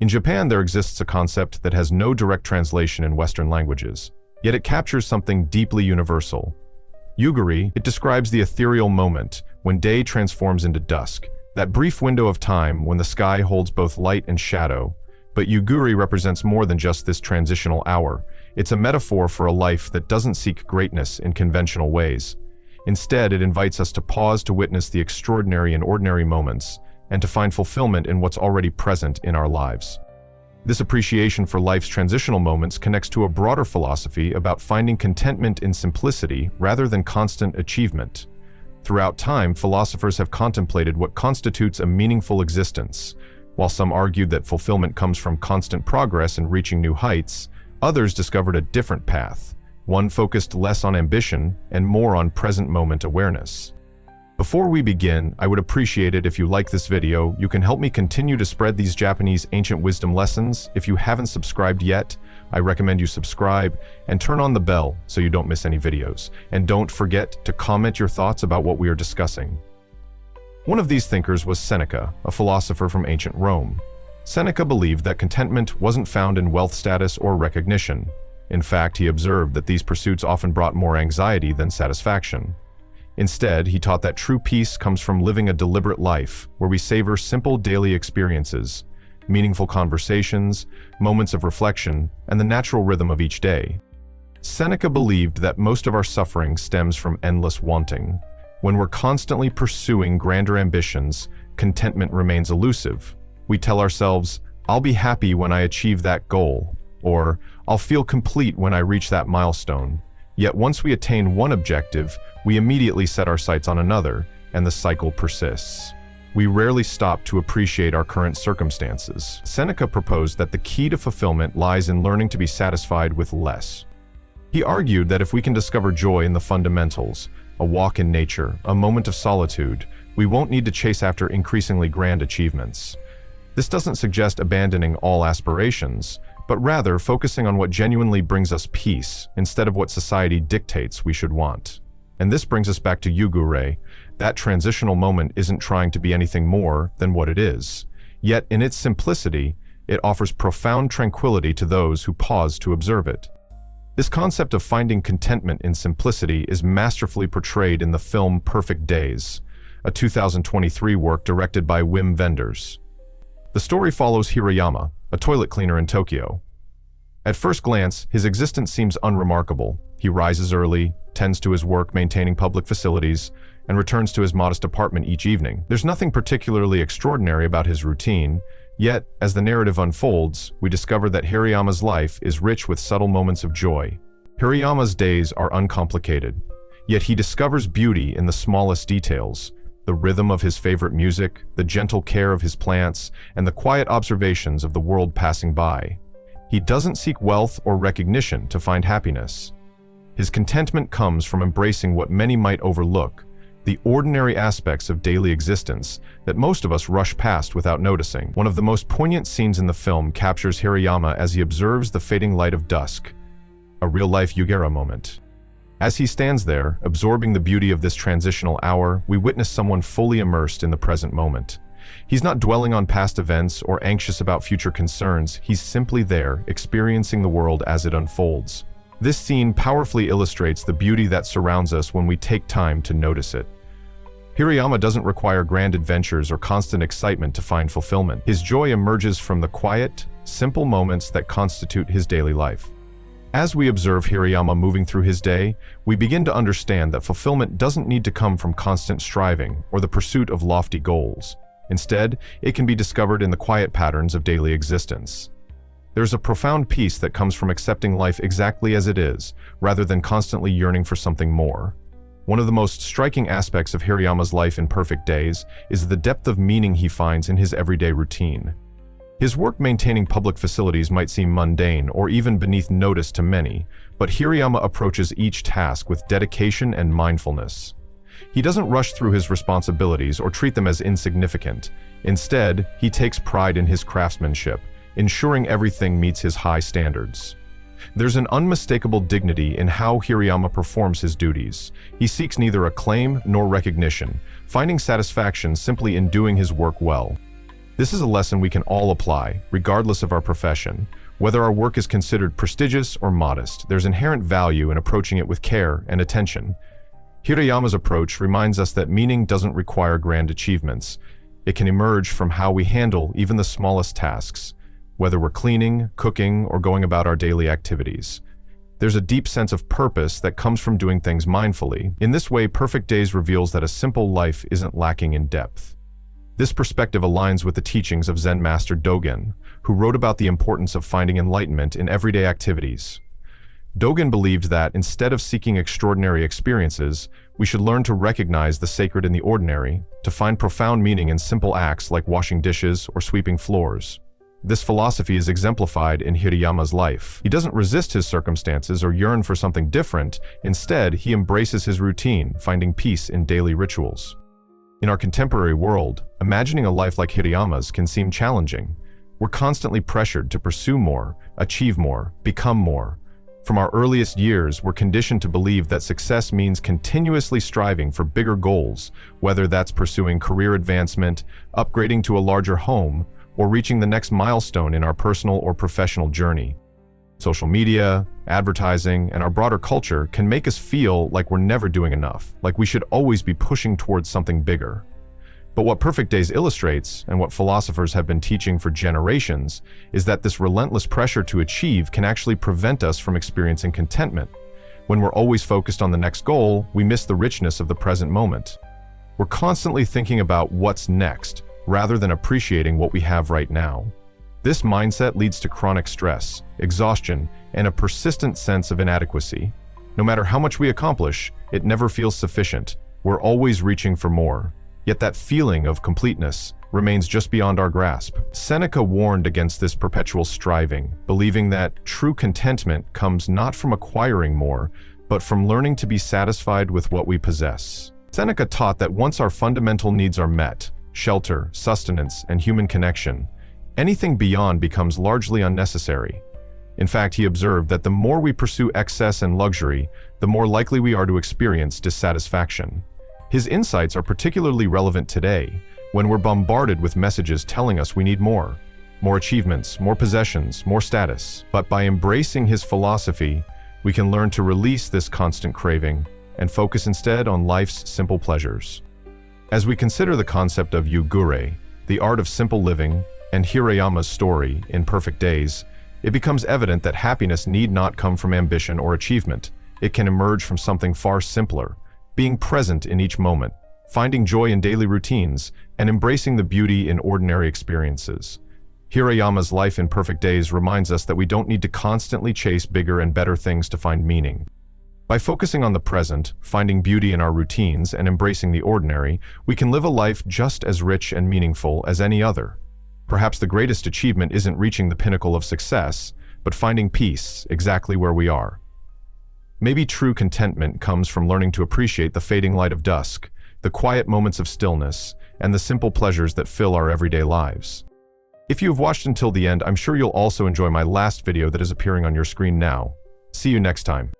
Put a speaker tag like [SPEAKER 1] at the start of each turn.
[SPEAKER 1] In Japan, there exists a concept that has no direct translation in Western languages, yet it captures something deeply universal. Yugiri, it describes the ethereal moment when day transforms into dusk, that brief window of time when the sky holds both light and shadow. But Yugiri represents more than just this transitional hour. It's a metaphor for a life that doesn't seek greatness in conventional ways. Instead, it invites us to pause to witness the extraordinary in ordinary moments and to find fulfillment in what's already present in our lives. This appreciation for life's transitional moments connects to a broader philosophy about finding contentment in simplicity rather than constant achievement. Throughout time, philosophers have contemplated what constitutes a meaningful existence. While some argued that fulfillment comes from constant progress and reaching new heights, others discovered a different path, one focused less on ambition and more on present moment awareness. Before we begin, I would appreciate it if you like this video. You can help me continue to spread these Japanese ancient wisdom lessons. If you haven't subscribed yet, I recommend you subscribe and turn on the bell so you don't miss any videos. And don't forget to comment your thoughts about what we are discussing. One of these thinkers was Seneca, a philosopher from ancient Rome. Seneca believed that contentment wasn't found in wealth status or recognition. In fact, he observed that these pursuits often brought more anxiety than satisfaction. Instead, he taught that true peace comes from living a deliberate life, where we savor simple daily experiences, meaningful conversations, moments of reflection, and the natural rhythm of each day. Seneca believed that most of our suffering stems from endless wanting. When we're constantly pursuing grander ambitions, contentment remains elusive. We tell ourselves, "I'll be happy when I achieve that goal," or "I'll feel complete when I reach that milestone." Yet once we attain one objective, we immediately set our sights on another, and the cycle persists. We rarely stop to appreciate our current circumstances. Seneca proposed that the key to fulfillment lies in learning to be satisfied with less. He argued that if we can discover joy in the fundamentals, a walk in nature, a moment of solitude, we won't need to chase after increasingly grand achievements. This doesn't suggest abandoning all aspirations, but rather focusing on what genuinely brings us peace instead of what society dictates we should want. And this brings us back to Yugure. That transitional moment isn't trying to be anything more than what it is. Yet in its simplicity, it offers profound tranquility to those who pause to observe it. This concept of finding contentment in simplicity is masterfully portrayed in the film Perfect Days, a 2023 work directed by Wim Wenders. The story follows Hirayama, a toilet cleaner in Tokyo. At first glance, his existence seems unremarkable. He rises early, tends to his work maintaining public facilities, and returns to his modest apartment each evening. There's nothing particularly extraordinary about his routine, yet, as the narrative unfolds, we discover that Hirayama's life is rich with subtle moments of joy. Hirayama's days are uncomplicated, yet he discovers beauty in the smallest details: the rhythm of his favorite music, the gentle care of his plants, and the quiet observations of the world passing by. He doesn't seek wealth or recognition to find happiness. His contentment comes from embracing what many might overlook, the ordinary aspects of daily existence that most of us rush past without noticing. One of the most poignant scenes in the film captures Hirayama as he observes the fading light of dusk, a real-life Yugera moment. As he stands there, absorbing the beauty of this transitional hour, we witness someone fully immersed in the present moment. He's not dwelling on past events or anxious about future concerns. He's simply there, experiencing the world as it unfolds. This scene powerfully illustrates the beauty that surrounds us when we take time to notice it. Hirayama doesn't require grand adventures or constant excitement to find fulfillment. His joy emerges from the quiet, simple moments that constitute his daily life. As we observe Hirayama moving through his day, we begin to understand that fulfillment doesn't need to come from constant striving or the pursuit of lofty goals. Instead, it can be discovered in the quiet patterns of daily existence. There's a profound peace that comes from accepting life exactly as it is, rather than constantly yearning for something more. One of the most striking aspects of Hirayama's life in Perfect Days is the depth of meaning he finds in his everyday routine. His work maintaining public facilities might seem mundane or even beneath notice to many, but Hirayama approaches each task with dedication and mindfulness. He doesn't rush through his responsibilities or treat them as insignificant. Instead, he takes pride in his craftsmanship, ensuring everything meets his high standards. There's an unmistakable dignity in how Hirayama performs his duties. He seeks neither acclaim nor recognition, finding satisfaction simply in doing his work well. This is a lesson we can all apply, regardless of our profession. Whether our work is considered prestigious or modest, there's inherent value in approaching it with care and attention. Hirayama's approach reminds us that meaning doesn't require grand achievements. It can emerge from how we handle even the smallest tasks, whether we're cleaning, cooking, or going about our daily activities. There's a deep sense of purpose that comes from doing things mindfully. In this way, Perfect Days reveals that a simple life isn't lacking in depth. This perspective aligns with the teachings of Zen master Dogen, who wrote about the importance of finding enlightenment in everyday activities. Dogen believed that, instead of seeking extraordinary experiences, we should learn to recognize the sacred in the ordinary, to find profound meaning in simple acts like washing dishes or sweeping floors. This philosophy is exemplified in Hirayama's life. He doesn't resist his circumstances or yearn for something different. Instead, he embraces his routine, finding peace in daily rituals. In our contemporary world, imagining a life like Hirayama's can seem challenging. We're constantly pressured to pursue more, achieve more, become more. From our earliest years, we're conditioned to believe that success means continuously striving for bigger goals, whether that's pursuing career advancement, upgrading to a larger home, or reaching the next milestone in our personal or professional journey. Social media, advertising, and our broader culture can make us feel like we're never doing enough, like we should always be pushing towards something bigger. But what Perfect Days illustrates, and what philosophers have been teaching for generations, is that this relentless pressure to achieve can actually prevent us from experiencing contentment. When we're always focused on the next goal, we miss the richness of the present moment. We're constantly thinking about what's next, rather than appreciating what we have right now. This mindset leads to chronic stress, exhaustion, and a persistent sense of inadequacy. No matter how much we accomplish, it never feels sufficient. We're always reaching for more. Yet that feeling of completeness remains just beyond our grasp. Seneca warned against this perpetual striving, believing that true contentment comes not from acquiring more, but from learning to be satisfied with what we possess. Seneca taught that once our fundamental needs are met, shelter, sustenance, and human connection, anything beyond becomes largely unnecessary. In fact, he observed that the more we pursue excess and luxury, the more likely we are to experience dissatisfaction. His insights are particularly relevant today, when we're bombarded with messages telling us we need more achievements, more possessions, more status. But by embracing his philosophy, we can learn to release this constant craving and focus instead on life's simple pleasures. As we consider the concept of yugure, the art of simple living, and Hirayama's story in Perfect Days, it becomes evident that happiness need not come from ambition or achievement. It can emerge from something far simpler, being present in each moment, finding joy in daily routines, and embracing the beauty in ordinary experiences. Hirayama's life in Perfect Days reminds us that we don't need to constantly chase bigger and better things to find meaning. By focusing on the present, finding beauty in our routines, and embracing the ordinary, we can live a life just as rich and meaningful as any other. Perhaps the greatest achievement isn't reaching the pinnacle of success, but finding peace exactly where we are. Maybe true contentment comes from learning to appreciate the fading light of dusk, the quiet moments of stillness, and the simple pleasures that fill our everyday lives. If you have watched until the end, I'm sure you'll also enjoy my last video that is appearing on your screen now. See you next time.